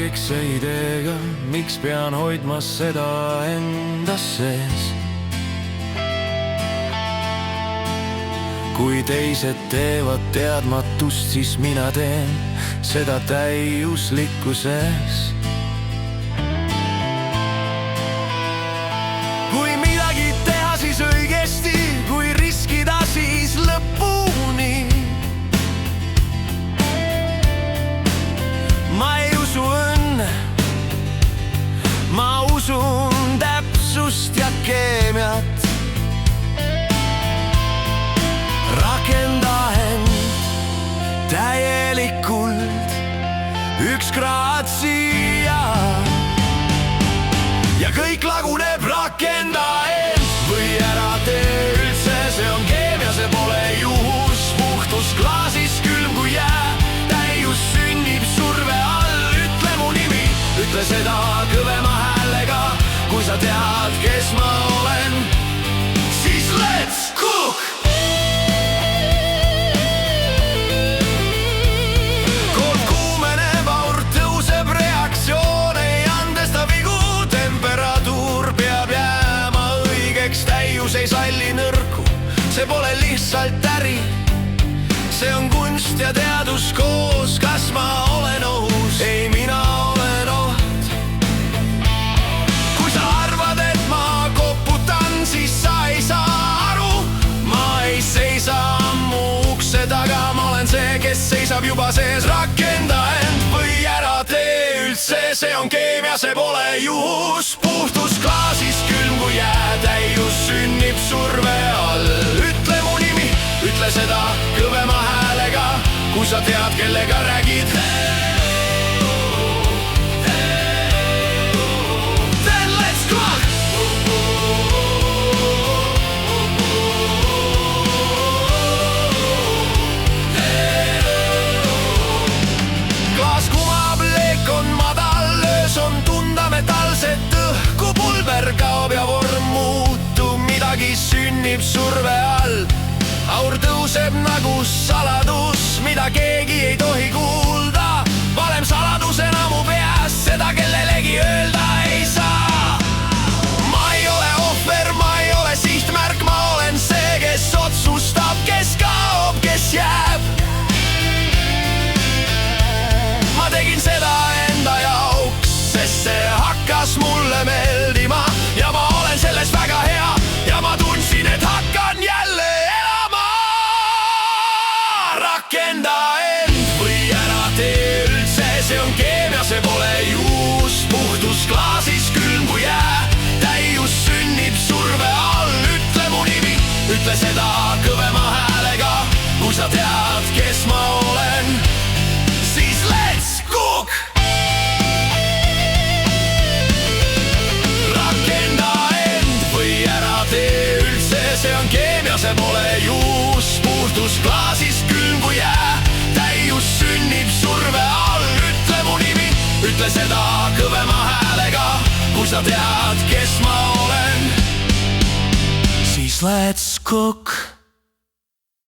kekse ideega, miks pean hoidma seda endas sees. Kui teised teevad teadmatust, siis mina teen seda täiuslikkuses. Kui midagi teha, siis õigesti, kui riskida, siis lõpuni. Ma ei usu õnne, ma usun täpsust ja keemiat. Rakenda end täielikult, 1 kraad siia ja kõik laguneb. Rakenda end või ära tee üldse, see on keemia, see pole juhus. Puhtus klaasis, külm kui jää, täius sünnib surve all. Ütle mu nimi, ütle seda kõvema häälega, kui sa tead, kes ma olen, siis let's cook! Ei salli nõrku, see pole lihtsalt äri, see on kunst ja teadus koos. Kas ma olen ohus? Ei, mina olen oht. Kui sa arvad, et ma koputan, siis sa ei saa aru. Ma ei seisa ammu ukse taga, ma olen see, kes seisab juba sees. Rakenda end või ära tee üldse, see on keemia, see pole juhus. Puhtus klaasis, külm kui jää, täius sünnib surve all. Ütle mu nimi, ütle seda kõvema häälega, kui sa tead, kellega räägid. Then let's cook! Klaas kumab, leek on madal, öös on tunda metallset õhku. Pulber kaob ja vorm muutub, midagi sünnib surve all. Aur tõuseb nagu saladus, mida keegi ei tohi kuulda. Valem saladusena mu peas, seda kellelegi öelda ei saa. Ma ei ole ohver, ma ei ole sihtmärk, ma olen see, kes otsustab, kes kaob, kes jääb. Ma tegin seda enda jaoks, sest see hakkas mulle meeldima ja ma olen selles väga hea ja ma tundsin, et hakkan jälle elama. Rakenda end või ära tee üldse, see on keemia, see pole juhus. Puhtus klaasis, külm kui jää, täius sünnib surve all. Ütle mu nimi, ütle seda kõvema häälega, kui sa tead, kes ma olen, siis let's cook! See on keemia, see pole juhus. Puhtus klaasis, külm kui jää, täius sünnib surve all. Ütle mu nimi, ütle seda kõvema häälega, kui sa tead, kes ma olen, siis let's cook!